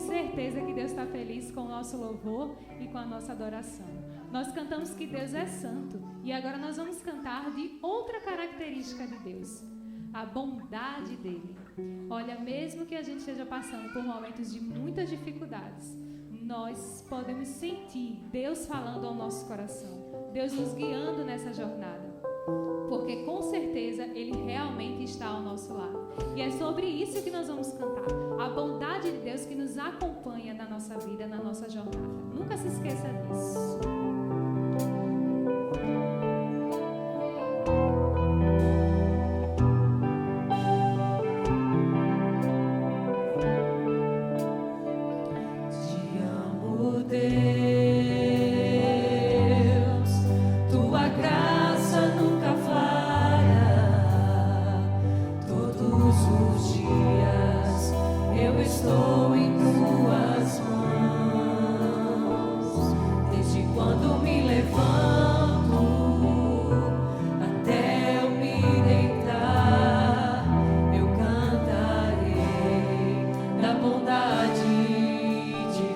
certeza que Deus está feliz com o nosso louvor e com a nossa adoração. Nós cantamos que Deus é santo e agora nós vamos cantar de outra característica de Deus, a bondade dele. Olha, mesmo que a gente esteja passando por momentos de muitas dificuldades, nós podemos sentir Deus falando ao nosso coração, Deus nos guiando nessa jornada, porque com certeza Ele realmente está ao nosso lado. E é sobre isso que nós vamos cantar, a bondade de Deus que nos acompanha na nossa vida, na nossa jornada. Nunca se esqueça disso. Estou em tuas mãos, desde quando me levanto até eu me deitar, eu cantarei da bondade de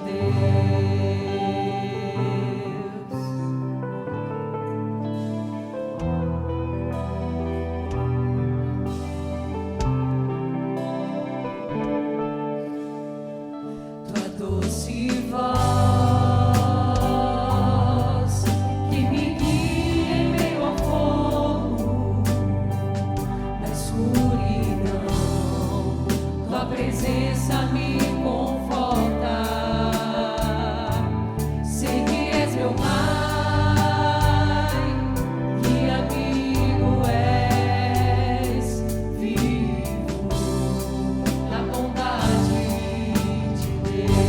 doce voz que me guia em meio ao fogo, na escuridão, tua presença me conforta. Sei que és meu Pai, que amigo és, vivo na bondade de Deus.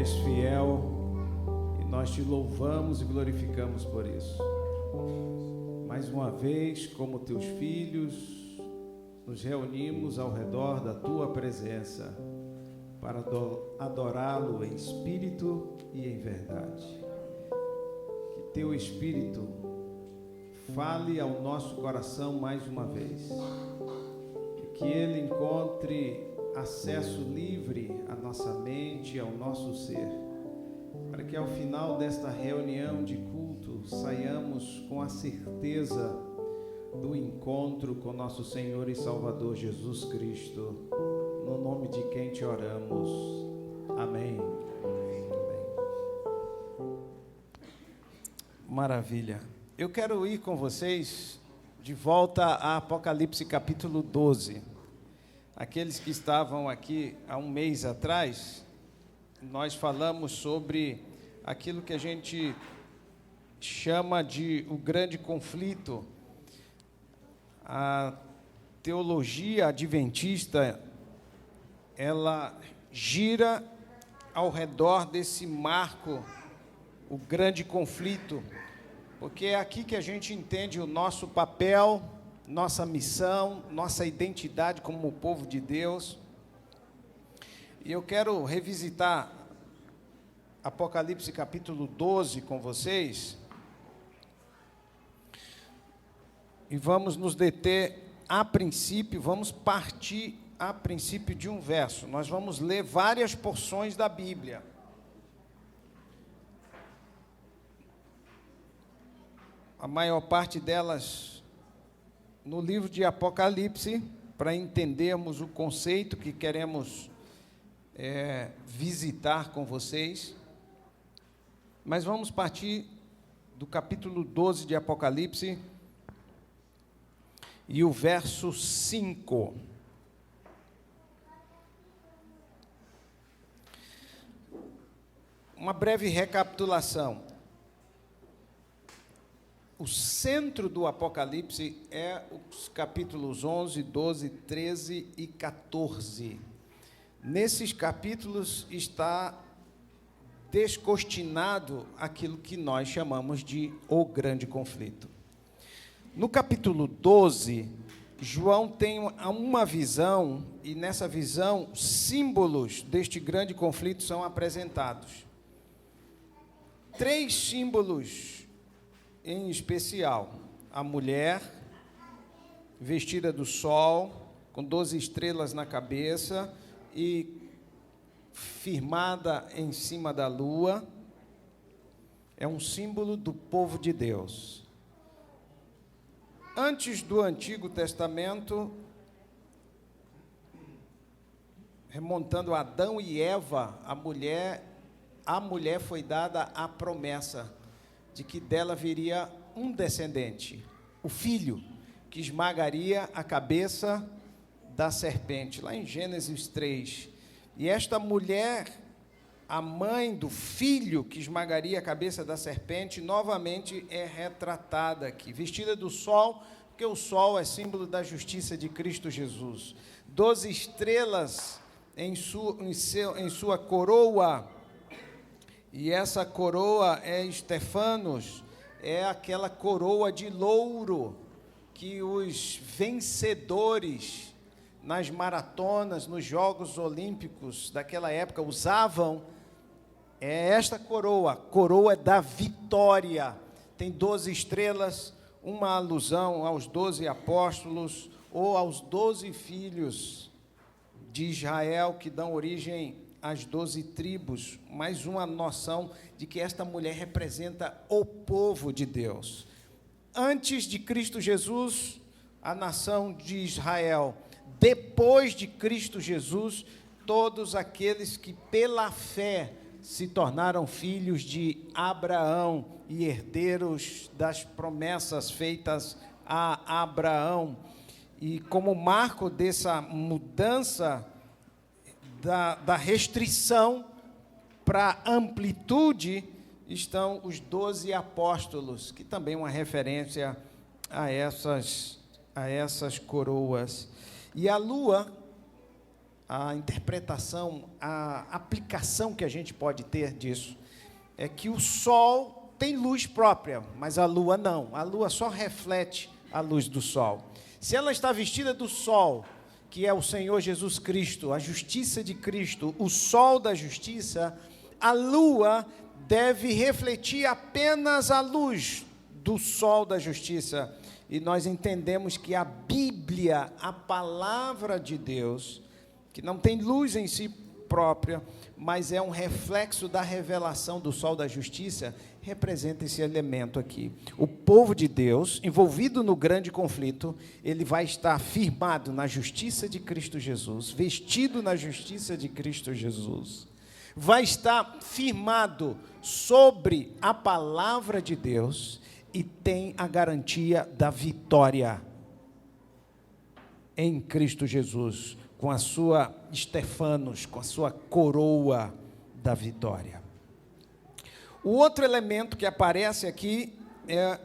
és fiel e nós te louvamos e glorificamos por isso. Mais uma vez, como teus filhos, nos reunimos ao redor da tua presença para adorá-lo em espírito e em verdade. Que teu espírito fale ao nosso coração mais uma vez e que ele encontre acesso livre à nossa mente e ao nosso ser, para que ao final desta reunião de culto saiamos com a certeza do encontro com nosso Senhor e Salvador Jesus Cristo, no nome de quem te oramos. Amém. Maravilha. Eu quero ir com vocês de volta a Apocalipse capítulo 12. Aqueles que estavam aqui há um mês atrás, nós falamos sobre aquilo que a gente chama de o grande conflito. A teologia adventista, ela gira ao redor desse marco, o grande conflito, porque é aqui que a gente entende o nosso papel, nossa missão, nossa identidade como povo de Deus. E eu quero revisitar Apocalipse capítulo 12 com vocês. E vamos nos deter a princípio, vamos partir a princípio de um verso. Nós vamos ler várias porções da Bíblia. A maior parte delas no livro de Apocalipse, para entendermos o conceito que queremos visitar com vocês. Mas vamos partir do capítulo 12 de Apocalipse e o verso 5. Uma breve recapitulação. O centro do Apocalipse é os capítulos 11, 12, 13 e 14. Nesses capítulos está descortinado aquilo que nós chamamos de o grande conflito. No capítulo 12, João tem uma visão, e nessa visão, símbolos deste grande conflito são apresentados. 3 símbolos em especial: a mulher vestida do sol, com 12 estrelas na cabeça e firmada em cima da lua, é um símbolo do povo de Deus. Antes do Antigo Testamento, remontando a Adão e Eva, a mulher foi dada a promessa de que dela viria um descendente, o filho, que esmagaria a cabeça da serpente, lá em Gênesis 3. E esta mulher, a mãe do filho que esmagaria a cabeça da serpente, novamente é retratada aqui, vestida do sol, porque o sol é símbolo da justiça de Cristo Jesus. 12 estrelas em sua coroa. E essa coroa é Estefanos, é aquela coroa de louro que os vencedores nas maratonas, nos Jogos Olímpicos daquela época usavam. É esta coroa da vitória. Tem 12 estrelas, uma alusão aos 12 apóstolos ou aos 12 filhos de Israel que dão origem as 12 tribos, mais uma noção de que esta mulher representa o povo de Deus. Antes de Cristo Jesus, a nação de Israel. Depois de Cristo Jesus, todos aqueles que pela fé se tornaram filhos de Abraão e herdeiros das promessas feitas a Abraão. E como marco dessa mudança da restrição para amplitude, estão os 12 apóstolos, que também é uma referência a essas coroas. E a lua a interpretação, a aplicação que a gente pode ter disso, é que o sol tem luz própria, mas a lua não. A lua só reflete a luz do sol. Se ela está vestida do sol, que é o Senhor Jesus Cristo, a justiça de Cristo, o sol da justiça, a lua deve refletir apenas a luz do sol da justiça. E nós entendemos que a Bíblia, a palavra de Deus, que não tem luz em si própria, mas é um reflexo da revelação do sol da justiça, representa esse elemento aqui. O povo de Deus, envolvido no grande conflito, ele vai estar firmado na justiça de Cristo Jesus, vestido na justiça de Cristo Jesus, vai estar firmado sobre a palavra de Deus e tem a garantia da vitória em Cristo Jesus, com a sua Estefanos, com a sua coroa da vitória. O outro elemento que aparece aqui é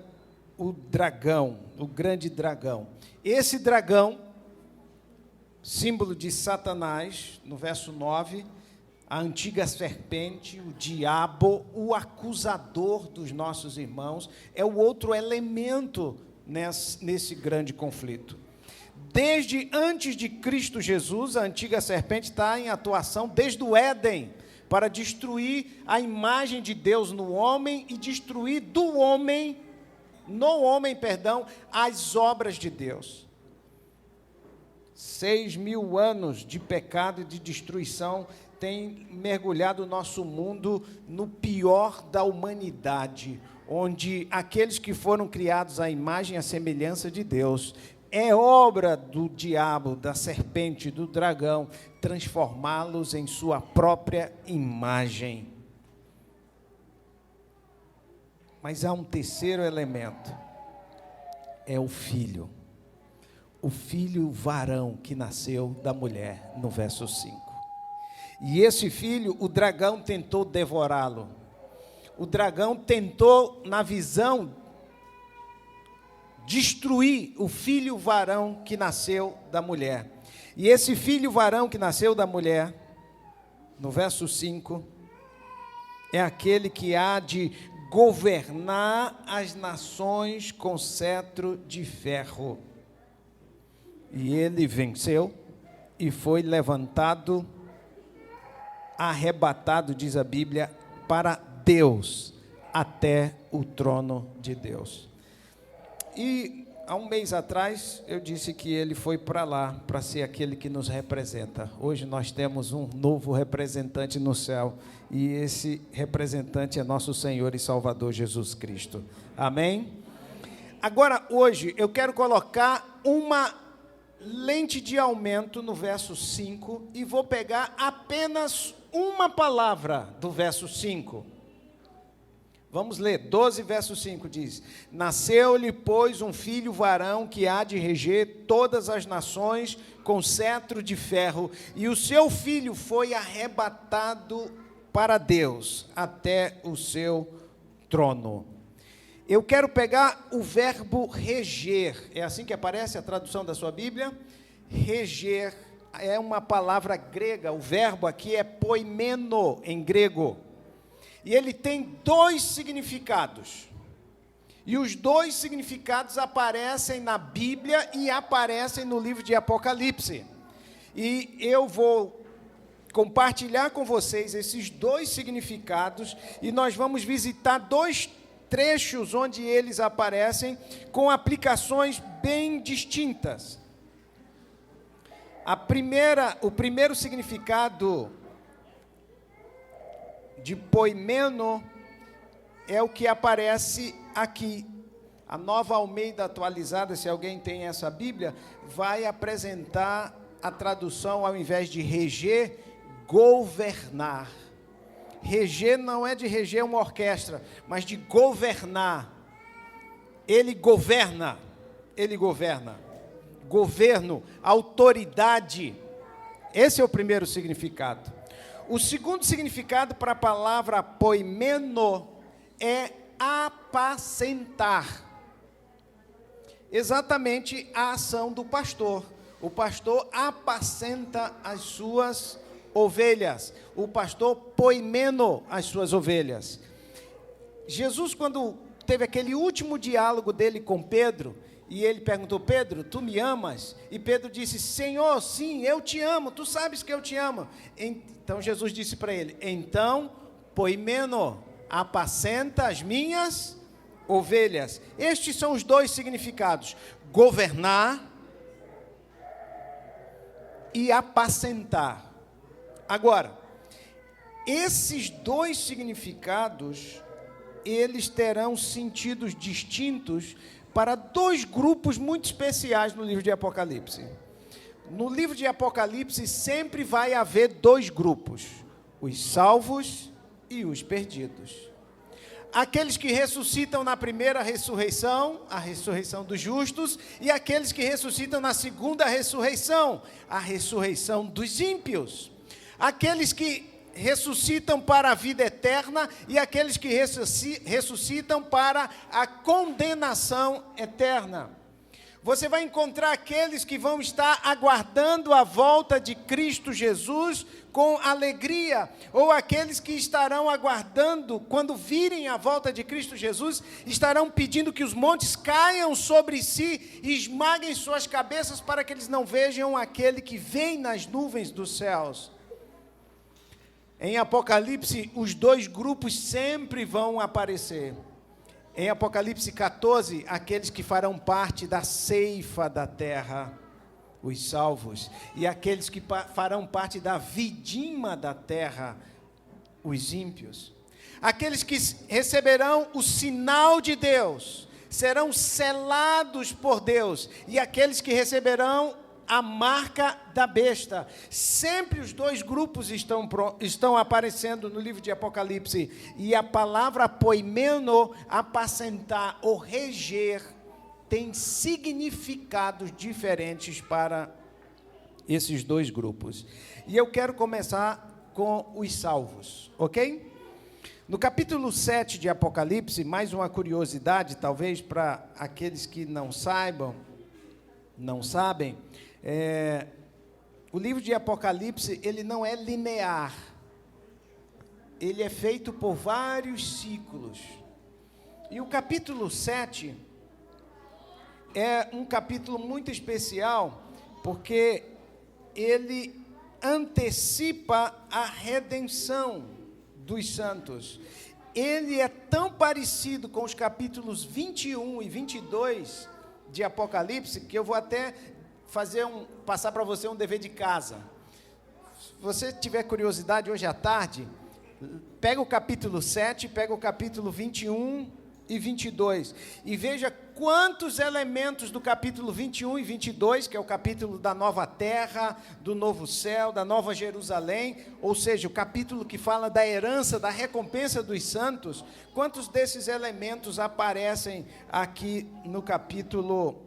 o dragão, o grande dragão. Esse dragão, símbolo de Satanás, no verso 9, a antiga serpente, o diabo, o acusador dos nossos irmãos, é o outro elemento nesse grande conflito. Desde antes de Cristo Jesus, a antiga serpente está em atuação desde o Éden, para destruir a imagem de Deus no homem e destruir no homem, as obras de Deus. 6.000 anos de pecado e de destruição tem mergulhado o nosso mundo no pior da humanidade, onde aqueles que foram criados à imagem e à semelhança de Deus, é obra do diabo, da serpente, do dragão, transformá-los em sua própria imagem. Mas há um terceiro elemento, é o filho varão que nasceu da mulher, no verso 5. E esse filho, o dragão tentou devorá-lo. O dragão tentou, na visão, destruir o filho varão que nasceu da mulher. E esse filho varão que nasceu da mulher, no verso 5, é aquele que há de governar as nações com cetro de ferro. E ele venceu e foi levantado, arrebatado, diz a Bíblia, para Deus, até o trono de Deus. E há um mês atrás eu disse que ele foi para lá, para ser aquele que nos representa. Hoje nós temos um novo representante no céu, e esse representante é nosso Senhor e Salvador Jesus Cristo. Amém? Agora, hoje, eu quero colocar uma lente de aumento no verso 5, e vou pegar apenas uma palavra do verso 5. Vamos ler, 12, verso 5 diz: Nasceu-lhe, pois, um filho varão que há de reger todas as nações com cetro de ferro, e o seu filho foi arrebatado para Deus, até o seu trono. Eu quero pegar o verbo reger, é assim que aparece a tradução da sua Bíblia? Reger é uma palavra grega, o verbo aqui é poimeno, em grego. E ele tem dois significados. E os dois significados aparecem na Bíblia e aparecem no livro de Apocalipse. E eu vou compartilhar com vocês esses dois significados, e nós vamos visitar dois trechos onde eles aparecem com aplicações bem distintas. O primeiro significado de poimeno é o que aparece aqui. A Nova Almeida Atualizada, se alguém tem essa Bíblia, vai apresentar a tradução, ao invés de reger, governar. Reger não é de reger uma orquestra, mas de governar. Ele governa. Governo, autoridade. Esse é o primeiro significado. O segundo significado para a palavra poimeno é apacentar. Exatamente a ação do pastor. O pastor apacenta as suas ovelhas. O pastor poimeno as suas ovelhas. Jesus, quando teve aquele último diálogo dele com Pedro, e ele perguntou: Pedro, tu me amas? E Pedro disse: Senhor, sim, eu te amo, tu sabes que eu te amo. Então Jesus disse para ele: então, poimeno, apacenta as minhas ovelhas. Estes são os dois significados: governar e apacentar. Agora, esses dois significados, eles terão sentidos distintos para dois grupos muito especiais no livro de Apocalipse. No livro de Apocalipse sempre vai haver dois grupos: os salvos e os perdidos. Aqueles que ressuscitam na primeira ressurreição, a ressurreição dos justos, e aqueles que ressuscitam na segunda ressurreição, a ressurreição dos ímpios. Aqueles que ressuscitam para a vida eterna e aqueles que ressuscitam para a condenação eterna. Você vai encontrar aqueles que vão estar aguardando a volta de Cristo Jesus com alegria, ou aqueles que estarão aguardando, quando virem a volta de Cristo Jesus, estarão pedindo que os montes caiam sobre si e esmaguem suas cabeças para que eles não vejam aquele que vem nas nuvens dos céus. Em Apocalipse, os dois grupos sempre vão aparecer. Em Apocalipse 14, aqueles que farão parte da ceifa da terra, os salvos, e aqueles que farão parte da vindima da terra, os ímpios. Aqueles que receberão o sinal de Deus, serão selados por Deus, e aqueles que receberão a marca da besta. Sempre os dois grupos estão aparecendo no livro de Apocalipse, e a palavra poimeno, apacentar ou reger, tem significados diferentes para esses dois grupos. E eu quero começar com os salvos, ok? No capítulo 7 de Apocalipse, mais uma curiosidade, talvez para aqueles que não sabem, o livro de Apocalipse, ele não é linear, ele é feito por vários ciclos, e o capítulo 7 é um capítulo muito especial, porque ele antecipa a redenção dos santos. Ele é tão parecido com os capítulos 21 e 22 de Apocalipse, que eu vou até passar para você um dever de casa. Se você tiver curiosidade hoje à tarde, pega o capítulo 7, pega o capítulo 21 e 22, e veja quantos elementos do capítulo 21 e 22, que é o capítulo da nova terra, do novo céu, da nova Jerusalém, ou seja, o capítulo que fala da herança, da recompensa dos santos, quantos desses elementos aparecem aqui no capítulo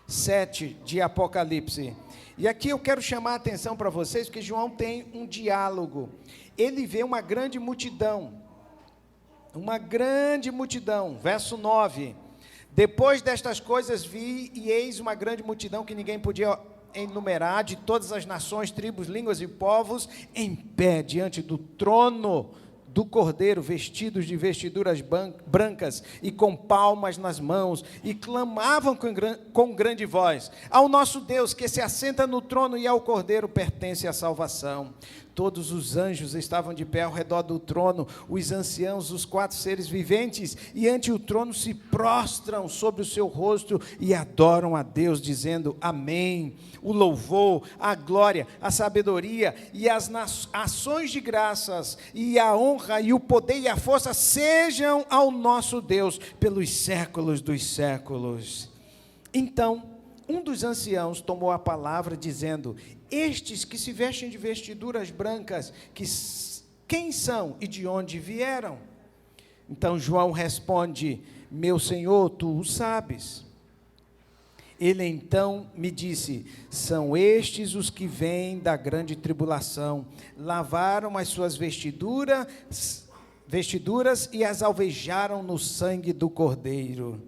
7 de Apocalipse. E aqui eu quero chamar a atenção para vocês, porque João tem um diálogo. Ele vê uma grande multidão, verso 9, depois destas coisas vi, e eis uma grande multidão que ninguém podia enumerar, de todas as nações, tribos, línguas e povos, em pé diante do trono do Cordeiro, vestidos de vestiduras brancas e com palmas nas mãos, e clamavam com grande voz: ao nosso Deus que se assenta no trono e ao Cordeiro pertence a salvação. Todos os anjos estavam de pé ao redor do trono, os anciãos, os 4 seres viventes, e ante o trono se prostram sobre o seu rosto e adoram a Deus, dizendo: amém. O louvor, a glória, a sabedoria e as ações de graças, e a honra e o poder e a força sejam ao nosso Deus pelos séculos dos séculos. Então, um dos anciãos tomou a palavra, dizendo: estes que se vestem de vestiduras brancas, quem são e de onde vieram? Então João responde: meu Senhor, tu o sabes. Ele então me disse: são estes os que vêm da grande tribulação, lavaram as suas vestiduras e as alvejaram no sangue do Cordeiro.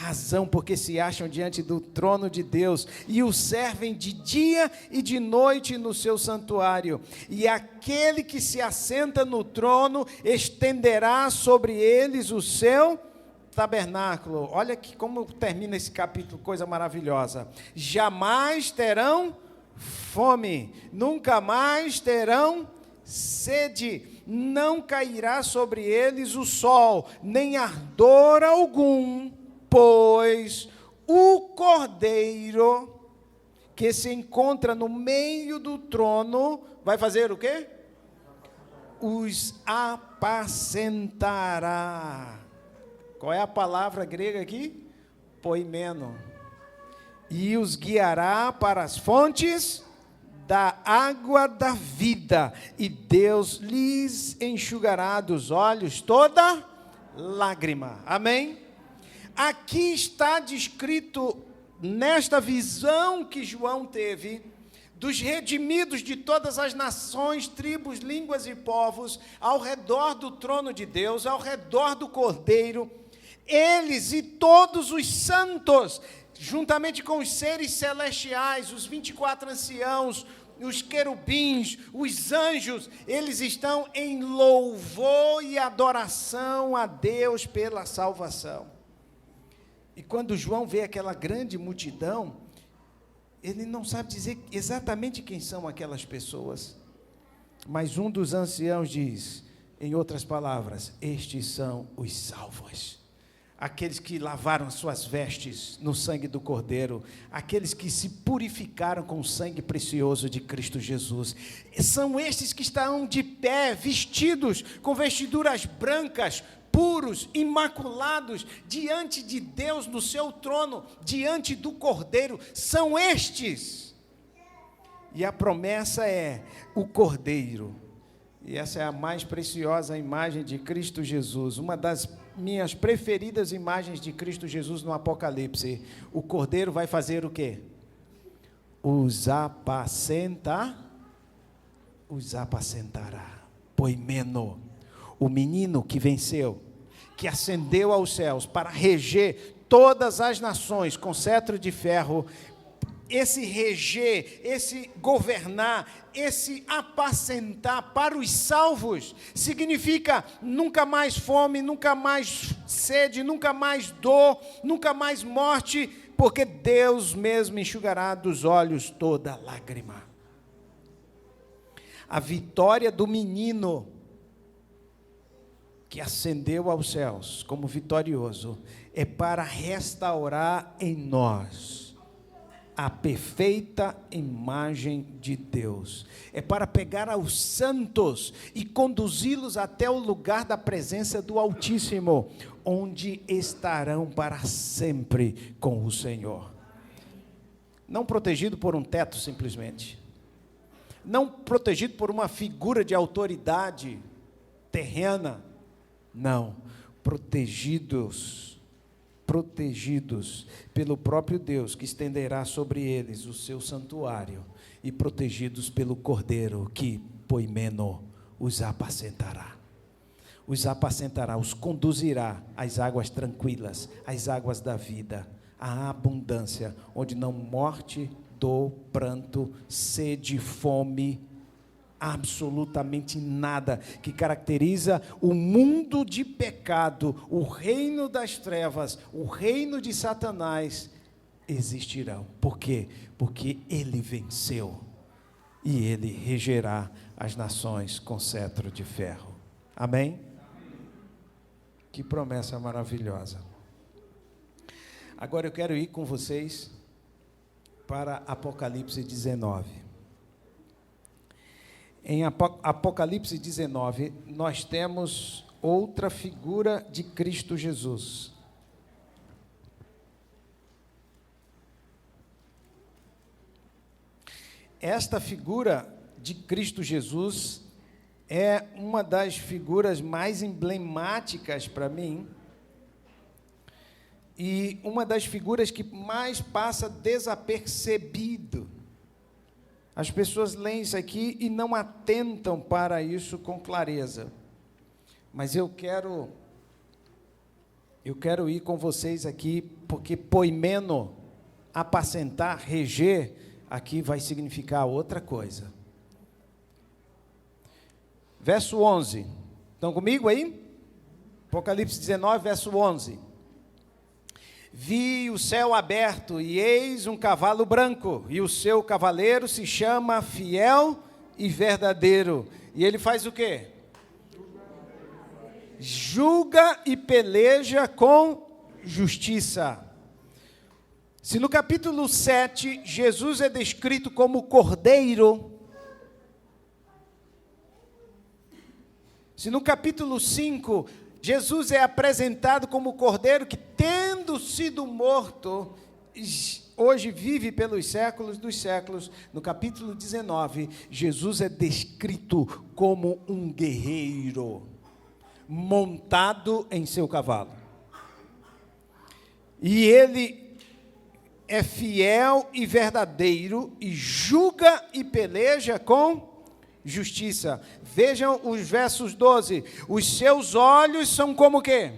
razão porque se acham diante do trono de Deus e o servem de dia e de noite no seu santuário. E aquele que se assenta no trono estenderá sobre eles o seu tabernáculo. Olha que como termina esse capítulo, coisa maravilhosa. Jamais terão fome, nunca mais terão sede, não cairá sobre eles o sol, nem ardor algum, pois o Cordeiro que se encontra no meio do trono vai fazer o quê? Os apacentará. Qual é a palavra grega aqui? Poimeno. E os guiará para as fontes da água da vida, e Deus lhes enxugará dos olhos toda lágrima. Amém? Aqui está descrito, nesta visão que João teve, dos redimidos de todas as nações, tribos, línguas e povos, ao redor do trono de Deus, ao redor do Cordeiro, eles e todos os santos, juntamente com os seres celestiais, os 24 anciãos, os querubins, os anjos, eles estão em louvor e adoração a Deus pela salvação. E quando João vê aquela grande multidão, ele não sabe dizer exatamente quem são aquelas pessoas, mas um dos anciãos diz, em outras palavras, estes são os salvos. Aqueles que lavaram suas vestes no sangue do Cordeiro, aqueles que se purificaram com o sangue precioso de Cristo Jesus, são estes que estão de pé, vestidos com vestiduras brancas, puros, imaculados, diante de Deus no seu trono, diante do Cordeiro, são estes. E a promessa é o Cordeiro, e essa é a mais preciosa imagem de Cristo Jesus, uma das minhas preferidas imagens de Cristo Jesus no Apocalipse. O Cordeiro vai fazer o quê? Os apacentará. Poimeno, o menino que venceu, que ascendeu aos céus para reger todas as nações com cetro de ferro. Esse reger, esse governar, esse apacentar para os salvos, significa nunca mais fome, nunca mais sede, nunca mais dor, nunca mais morte, porque Deus mesmo enxugará dos olhos toda lágrima. A vitória do menino que ascendeu aos céus como vitorioso é para restaurar em nós a perfeita imagem de Deus, é para pegar aos santos e conduzi-los até o lugar da presença do Altíssimo, onde estarão para sempre com o Senhor. Não protegido por um teto simplesmente, não protegido por uma figura de autoridade terrena, não, protegidos pelo próprio Deus, que estenderá sobre eles o seu santuário, e protegidos pelo Cordeiro, que, poimeno, os apacentará, os conduzirá às águas tranquilas, às águas da vida, à abundância, onde não morte, dor, pranto, sede, fome, absolutamente nada que caracteriza o mundo de pecado, o reino das trevas, o reino de Satanás, existirão. Por quê? Porque ele venceu e ele regerá as nações com cetro de ferro. Amém? Que promessa maravilhosa. Agora eu quero ir com vocês para Apocalipse 19. Em Apocalipse 19, nós temos outra figura de Cristo Jesus. Esta figura de Cristo Jesus é uma das figuras mais emblemáticas para mim e uma das figuras que mais passa desapercebido. As pessoas leem isso aqui e não atentam para isso com clareza. Mas eu quero Eu quero ir com vocês aqui, porque poimeno, apacentar, reger, aqui vai significar outra coisa. Verso 11. Estão comigo aí? Apocalipse 19, verso 11. Vi o céu aberto, e eis um cavalo branco, e o seu cavaleiro se chama Fiel e Verdadeiro. E ele faz o quê? Julga e peleja com justiça. Se no capítulo 7, Jesus é descrito como cordeiro, se no capítulo 5, Jesus é apresentado como cordeiro que, tendo sido morto, hoje vive pelos séculos dos séculos, no capítulo 19, Jesus é descrito como um guerreiro, montado em seu cavalo. E ele é fiel e verdadeiro, e julga e peleja com justiça. Vejam os versos 12. Os seus olhos são como o quê?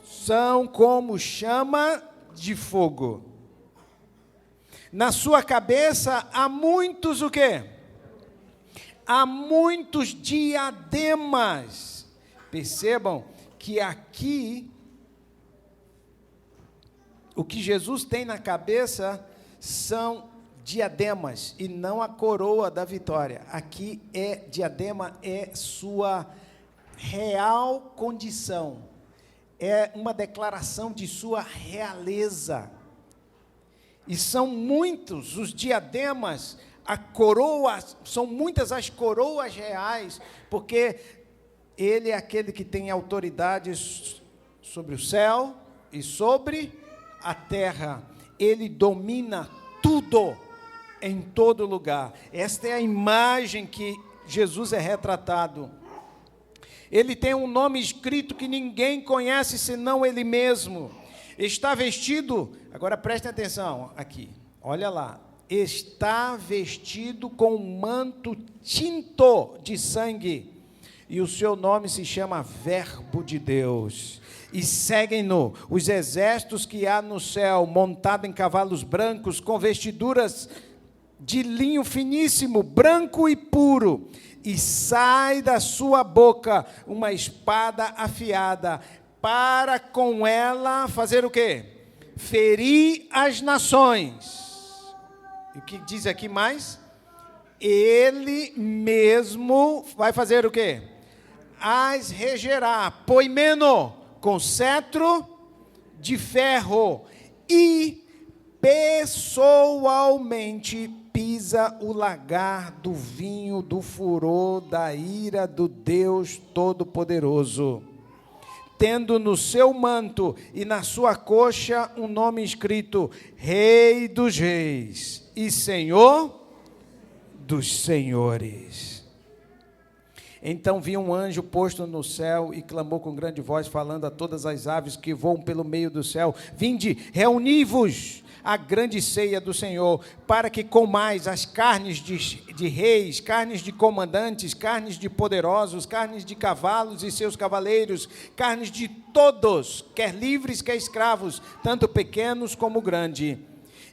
São como chama de fogo. Na sua cabeça há muitos o quê? Há muitos diademas. Percebam que aqui o que Jesus tem na cabeça são diademas e não a coroa da vitória. Aqui diadema é sua real condição. É uma declaração de sua realeza. E são muitos os diademas, a coroa, são muitas as coroas reais, porque ele é aquele que tem autoridade sobre o céu e sobre a terra. Ele domina tudo, em todo lugar. Esta é a imagem que Jesus é retratado. Ele tem um nome escrito que ninguém conhece senão ele mesmo. Está vestido, agora prestem atenção aqui, olha lá. Está vestido com um manto tinto de sangue, e o seu nome se chama Verbo de Deus. E seguem-no os exércitos que há no céu, montado em cavalos brancos, com vestiduras de linho finíssimo, branco e puro. E sai da sua boca uma espada afiada, para com ela fazer o quê? Ferir as nações. E o que diz aqui mais? Ele mesmo vai fazer o quê? As regerá, poimeno, com cetro de ferro, e pessoalmente pisa o lagar do vinho do furor da ira do Deus Todo-Poderoso, tendo no seu manto e na sua coxa um nome escrito: Rei dos Reis e Senhor dos Senhores. Então vi um anjo posto no céu e clamou com grande voz, falando a todas as aves que voam pelo meio do céu: Vinde, reuni-vos à grande ceia do Senhor, para que comais as carnes de reis, carnes de comandantes, carnes de poderosos, carnes de cavalos e seus cavaleiros, carnes de todos, quer livres, quer escravos, tanto pequenos como grandes.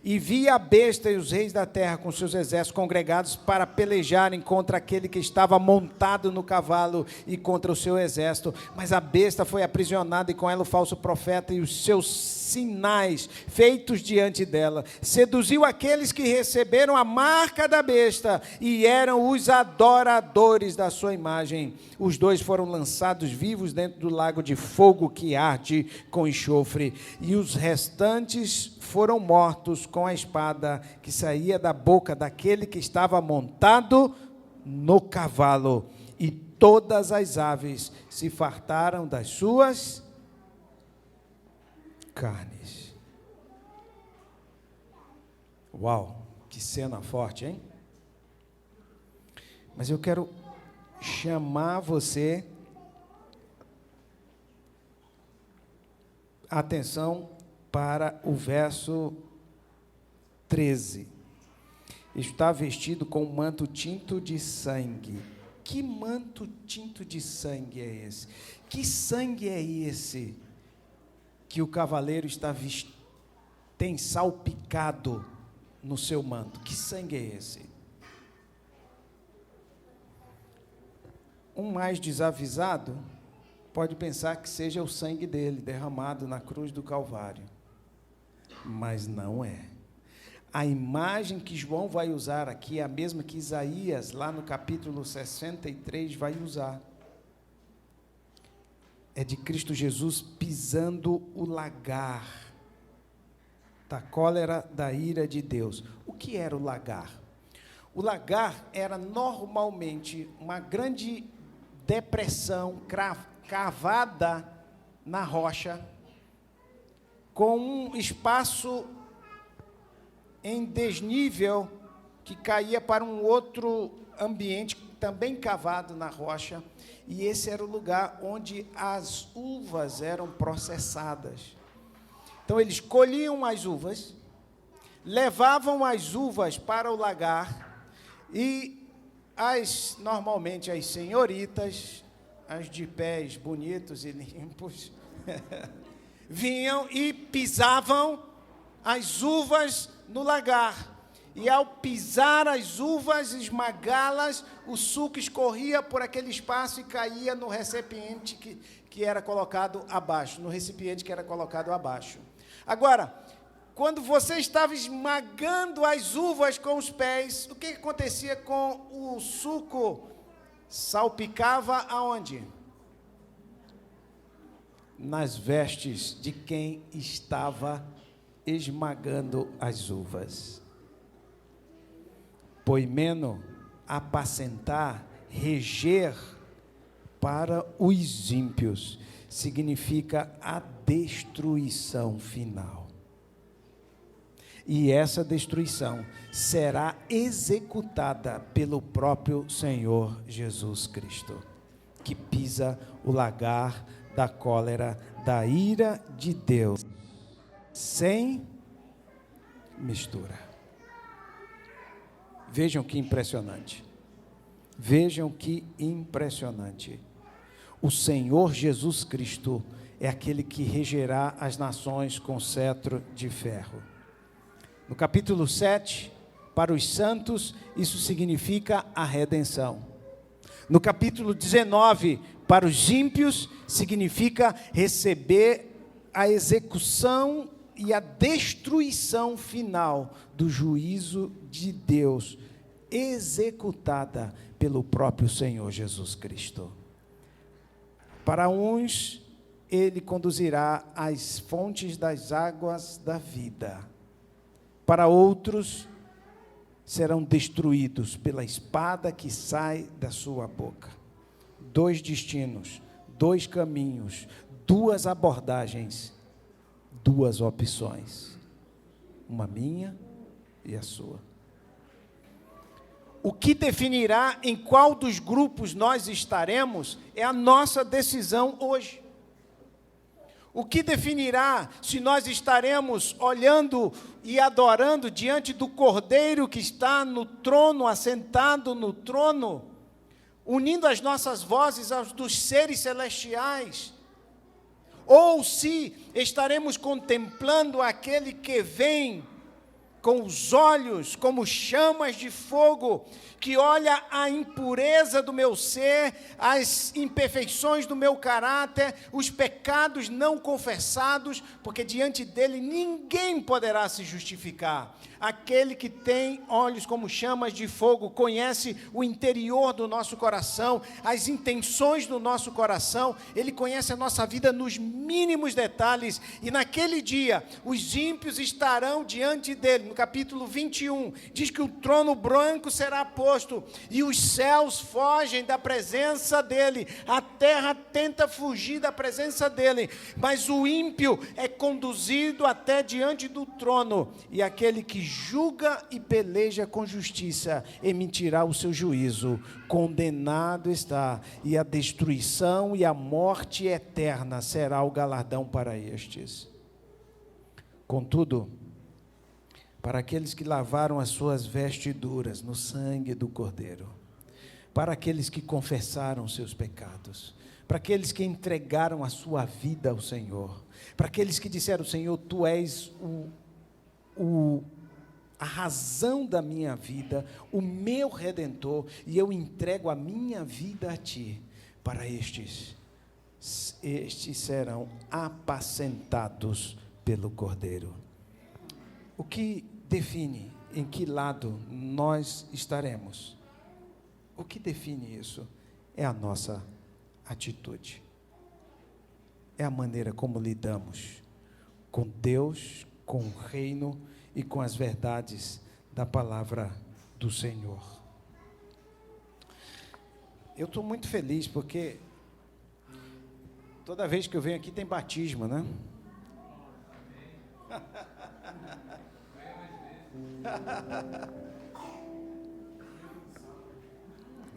E vi a besta e os reis da terra com seus exércitos congregados para pelejarem contra aquele que estava montado no cavalo e contra o seu exército. Mas a besta foi aprisionada, e com ela o falso profeta e os seus sinais feitos diante dela. Seduziu aqueles que receberam a marca da besta e eram os adoradores da sua imagem. Os dois foram lançados vivos dentro do lago de fogo que arde com enxofre, e os restantes foram mortos com a espada que saía da boca daquele que estava montado no cavalo. E todas as aves se fartaram das suas carnes. Uau, que cena forte, hein? Mas eu quero chamar você a atenção para o verso 13. Está vestido com um manto tinto de sangue. Que manto tinto de sangue é esse? Que sangue é esse que o cavaleiro tem salpicado no seu manto. Que sangue é esse? Um mais desavisado pode pensar que seja o sangue dele derramado na cruz do Calvário. Mas não é. A imagem que João vai usar aqui é a mesma que Isaías, lá no capítulo 63, vai usar. É de Cristo Jesus pisando o lagar da cólera, da ira de Deus. O que era o lagar? O lagar era normalmente uma grande depressão cavada na rocha, com um espaço em desnível que caía para um outro ambiente também cavado na rocha, e esse era o lugar onde as uvas eram processadas. Então eles colhiam as uvas, levavam as uvas para o lagar, e normalmente as senhoritas, as de pés bonitos e limpos, vinham e pisavam as uvas no lagar. E ao pisar as uvas, esmagá-las, o suco escorria por aquele espaço e caía no recipiente que era colocado abaixo, Agora, quando você estava esmagando as uvas com os pés, o que acontecia com o suco? Salpicava aonde? Nas vestes de quem estava esmagando as uvas. Poimeno, apacentar, reger para os ímpios, significa a destruição final. E essa destruição será executada pelo próprio Senhor Jesus Cristo, que pisa o lagar da cólera, da ira de Deus, sem mistura. Vejam que impressionante. Vejam que impressionante. O Senhor Jesus Cristo é aquele que regerá as nações com cetro de ferro. No capítulo 7, para os santos, isso significa a redenção. No capítulo 19, para os ímpios, significa receber a execução e a destruição final do juízo de Deus, executada pelo próprio Senhor Jesus Cristo. Para uns, ele conduzirá às fontes das águas da vida. Para outros, serão destruídos pela espada que sai da sua boca. 2 destinos, 2 caminhos, 2 abordagens, 2 opções. Uma minha e a sua. O que definirá em qual dos grupos nós estaremos é a nossa decisão hoje. O que definirá se nós estaremos olhando e adorando diante do Cordeiro que está no trono, assentado no trono, unindo as nossas vozes aos dos seres celestiais, ou se estaremos contemplando aquele que vem com os olhos como chamas de fogo, que olha a impureza do meu ser, as imperfeições do meu caráter, os pecados não confessados, porque diante dele ninguém poderá se justificar. Aquele que tem olhos como chamas de fogo, conhece o interior do nosso coração, as intenções do nosso coração, ele conhece a nossa vida nos mínimos detalhes, e naquele dia, os ímpios estarão diante dele. No capítulo 21, diz que o trono branco será posto, e os céus fogem da presença dele, a terra tenta fugir da presença dele, mas o ímpio é conduzido até diante do trono, e aquele que julga e peleja com justiça emitirá o seu juízo. Condenado está, e a destruição e a morte eterna será o galardão para estes. Contudo, para aqueles que lavaram as suas vestiduras no sangue do Cordeiro, para aqueles que confessaram seus pecados, para aqueles que entregaram a sua vida ao Senhor, para aqueles que disseram: Senhor, Tu és a razão da minha vida, o meu Redentor, e eu entrego a minha vida a Ti. Para estes serão apacentados pelo Cordeiro. O que define em que lado nós estaremos? O que define isso é a nossa atitude. É a maneira como lidamos com Deus, com o reino e com as verdades da palavra do Senhor. Eu estou muito feliz porque toda vez que eu venho aqui tem batismo, né?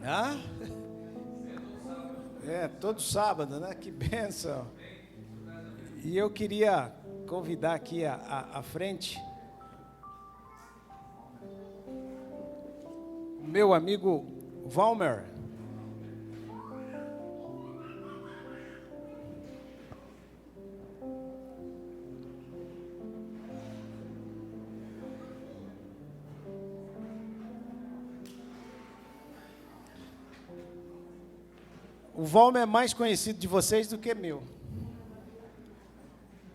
Ah? Todo sábado, né? Que bênção. E eu queria convidar aqui à frente o meu amigo Valmer. O Valmer é mais conhecido de vocês do que meu.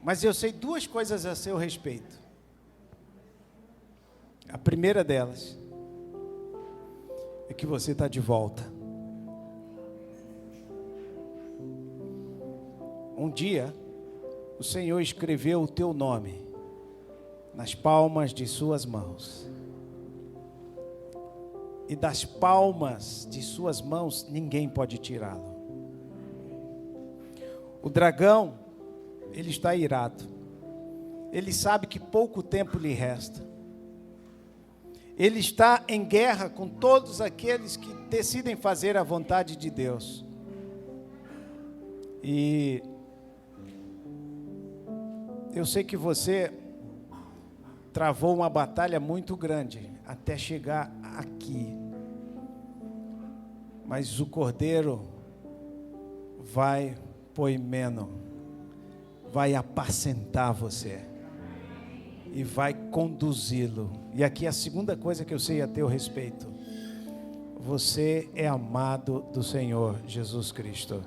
Mas eu sei duas coisas a seu respeito. A primeira delas é que você está de volta. Um dia, o Senhor escreveu o teu nome nas palmas de suas mãos. E das palmas de suas mãos, ninguém pode tirá-lo. O dragão, ele está irado. Ele sabe que pouco tempo lhe resta. Ele está em guerra com todos aqueles que decidem fazer a vontade de Deus. E eu sei que você travou uma batalha muito grande até chegar aqui. Mas o Cordeiro vai poimeno, vai apacentar você e vai conduzi-lo. E aqui a segunda coisa que eu sei a teu respeito: você é amado do Senhor Jesus Cristo.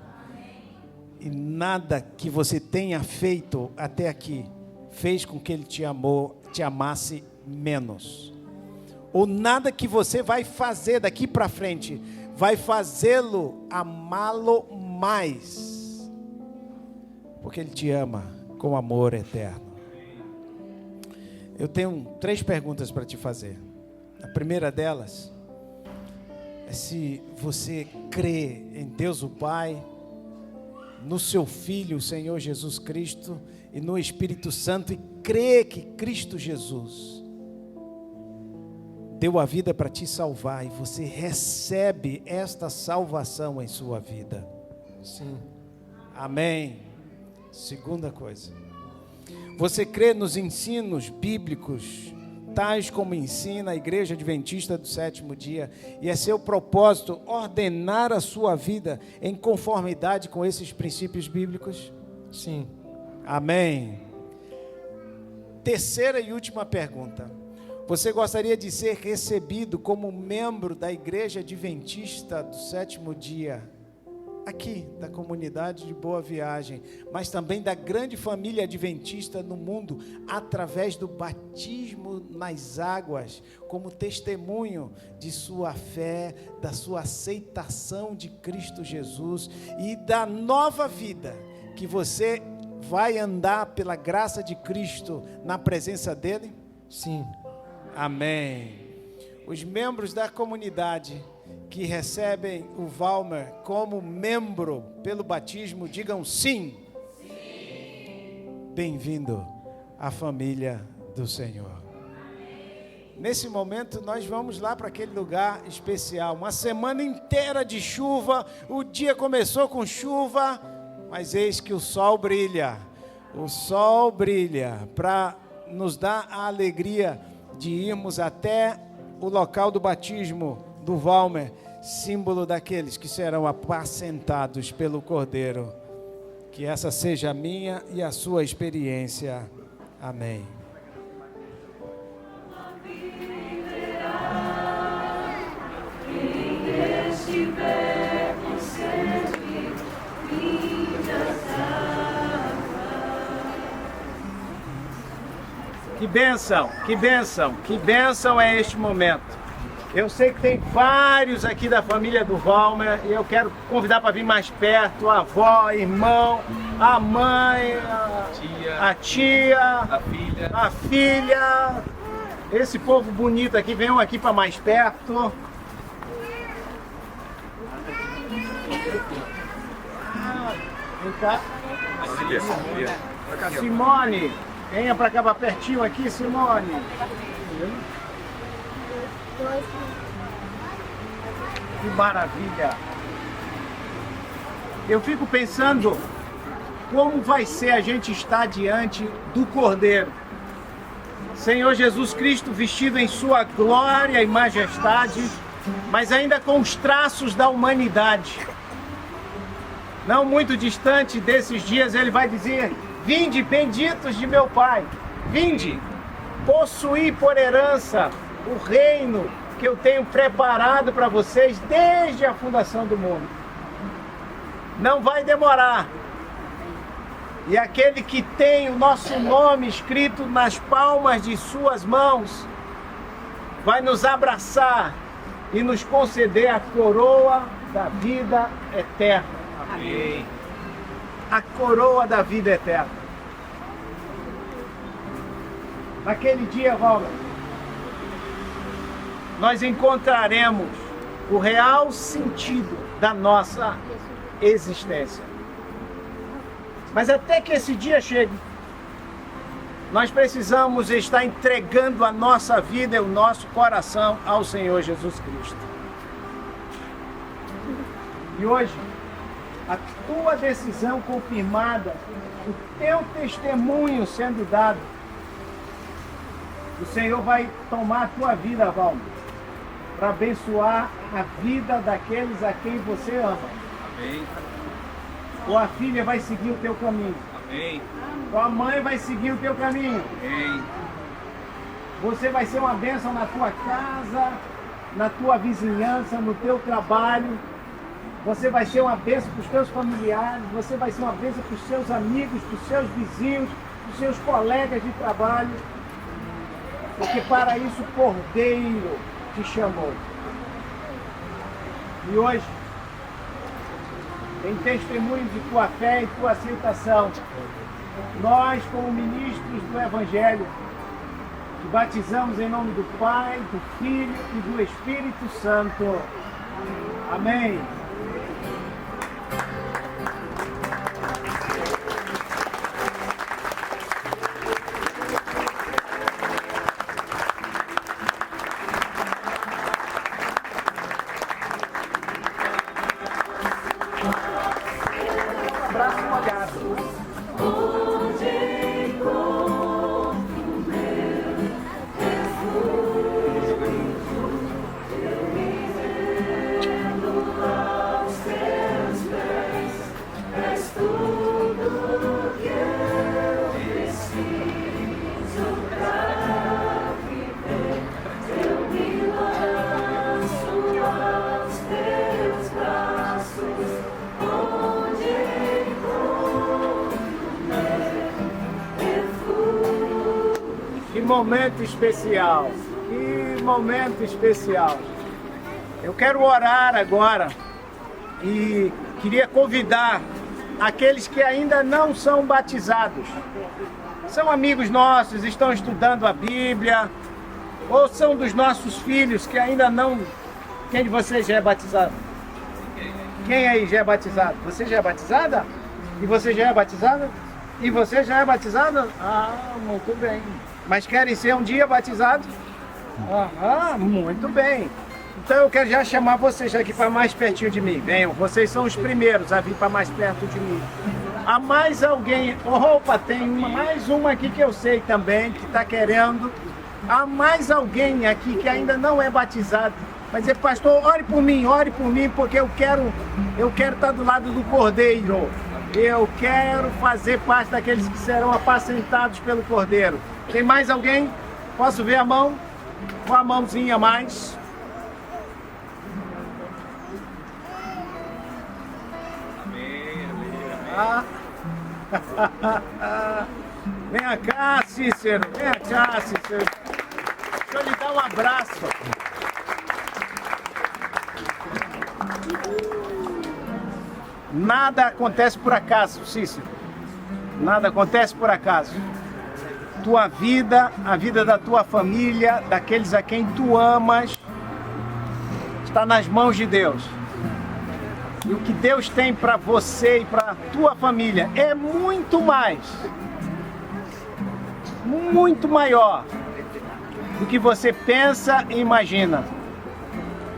E nada que você tenha feito até aqui fez com que Ele te amasse menos. Ou nada que você vai fazer daqui para frente vai fazê-lo amá-lo mais. Porque Ele te ama com amor eterno. Eu tenho 3 perguntas para te fazer. A primeira delas é se você crê em Deus o Pai, no seu Filho, o Senhor Jesus Cristo, e no Espírito Santo, e crê que Cristo Jesus deu a vida para te salvar, e você recebe esta salvação em sua vida. Sim. Amém. Segunda coisa, você crê nos ensinos bíblicos, tais como ensina a Igreja Adventista do Sétimo Dia, e é seu propósito ordenar a sua vida em conformidade com esses princípios bíblicos? Sim. Amém. Terceira e última pergunta: você gostaria de ser recebido como membro da Igreja Adventista do Sétimo Dia, aqui da comunidade de Boa Viagem, mas também da grande família adventista no mundo, através do batismo nas águas, como testemunho de sua fé, da sua aceitação de Cristo Jesus e da nova vida que você vai andar pela graça de Cristo na presença dele? Sim. Amém. Os membros da comunidade que recebem o Valmer como membro pelo batismo, digam sim. Sim. Bem-vindo à família do Senhor. Nesse momento nós vamos lá para aquele lugar especial, uma semana inteira de chuva, o dia começou com chuva, mas eis que o sol brilha para nos dar a alegria de irmos até o local do batismo do Valmer, símbolo daqueles que serão apacentados pelo Cordeiro. Que essa seja a minha e a sua experiência. Amém. Quem estiver com sede, vinde às águas. Que bênção, que bênção, que bênção é este momento. Eu sei que tem vários aqui da família do Valmer e eu quero convidar para vir mais perto, a avó, irmão, a mãe, a tia, a filha. Esse povo bonito aqui, venham aqui para mais perto. Vem cá. Simone, venha para cá, para pertinho aqui, Simone. Que maravilha! Eu fico pensando como vai ser a gente estar diante do Cordeiro. Senhor Jesus Cristo vestido em sua glória e majestade, mas ainda com os traços da humanidade. Não muito distante desses dias ele vai dizer: vinde, benditos de meu Pai, vinde, possuí por herança o reino que eu tenho preparado para vocês desde a fundação do mundo. Não vai demorar. E aquele que tem o nosso nome escrito nas palmas de suas mãos vai nos abraçar e nos conceder a coroa da vida eterna. Amém. A coroa da vida eterna. Naquele dia, Valmer, nós encontraremos o real sentido da nossa existência. Mas até que esse dia chegue, nós precisamos estar entregando a nossa vida e o nosso coração ao Senhor Jesus Cristo. E hoje, a tua decisão confirmada, o teu testemunho sendo dado, o Senhor vai tomar a tua vida, Valmer, para abençoar a vida daqueles a quem você ama. Amém. Ou a filha vai seguir o teu caminho. Amém. Ou a mãe vai seguir o teu caminho. Amém. Você vai ser uma bênção na tua casa, na tua vizinhança, no teu trabalho. Você vai ser uma bênção para os teus familiares. Você vai ser uma bênção para os seus amigos, para os seus vizinhos, para os seus colegas de trabalho. Porque para isso o Cordeiro te chamou. E hoje, em testemunho de tua fé e tua aceitação, nós, como ministros do Evangelho, te batizamos em nome do Pai, do Filho e do Espírito Santo. Amém. Que momento especial, que momento especial. Eu quero orar agora e queria convidar aqueles que ainda não são batizados. São amigos nossos, estão estudando a Bíblia, ou são dos nossos filhos que ainda não... Quem de vocês já é batizado? Quem aí já é batizado? Você já é batizada? E você já é batizada? E você já é batizada? Ah, muito bem. Mas querem ser um dia batizados? Ah, muito bem. Então eu quero já chamar vocês aqui para mais pertinho de mim. Venham, vocês são os primeiros a vir para mais perto de mim. Há mais alguém? Opa, tem mais uma aqui que eu sei também, que está querendo. Há mais alguém aqui que ainda não é batizado Vai dizer, pastor, ore por mim, porque eu quero estar do lado do Cordeiro. Eu quero fazer parte daqueles que serão apacentados pelo Cordeiro. Tem mais alguém? Posso ver a mão? Com a mãozinha a mais. Ah. Vem cá, Cícero. Vem cá, Cícero. Deixa eu lhe dar um abraço. Nada acontece por acaso, Cícero. Nada acontece por acaso. Tua vida, a vida da tua família, daqueles a quem tu amas, está nas mãos de Deus. E o que Deus tem para você e para a tua família é muito maior do que você pensa e imagina.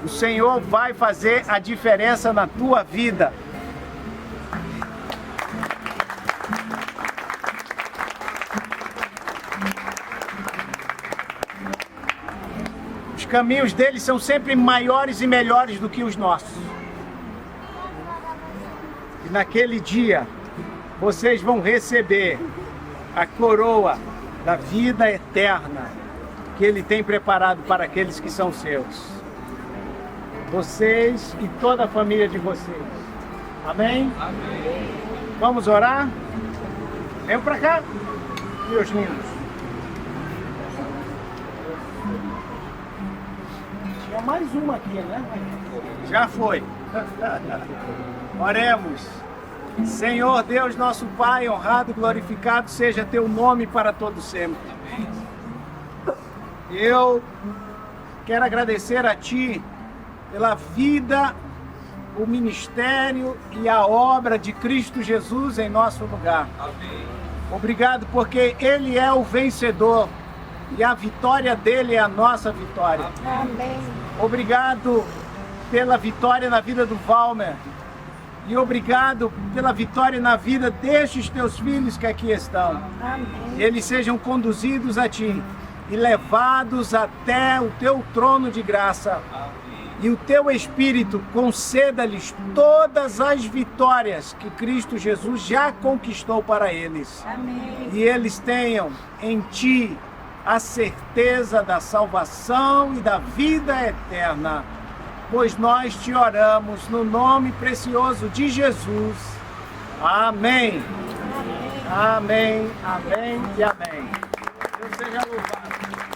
O Senhor vai fazer a diferença na tua vida. Os caminhos dele são sempre maiores e melhores do que os nossos. E naquele dia, vocês vão receber a coroa da vida eterna que ele tem preparado para aqueles que são seus. Vocês e toda a família de vocês. Amém? Amém. Vamos orar? Venham para cá, meus lindos. Tinha mais uma aqui, né? Já foi. Oremos. Senhor Deus, nosso Pai, honrado e glorificado seja teu nome para todo sempre. Eu quero agradecer a Ti pela vida, o ministério e a obra de Cristo Jesus em nosso lugar. Amém. Obrigado porque Ele é o vencedor e a vitória dele é a nossa vitória. Amém. Obrigado pela vitória na vida do Valmer e obrigado pela vitória na vida destes teus filhos que aqui estão. Amém. Eles sejam conduzidos a Ti e levados até o Teu trono de graça. E o Teu Espírito conceda-lhes todas as vitórias que Cristo Jesus já conquistou para eles. Amém. E eles tenham em Ti a certeza da salvação e da vida eterna. Pois nós Te oramos no nome precioso de Jesus. Amém. Amém, amém e amém. Deus seja louvado.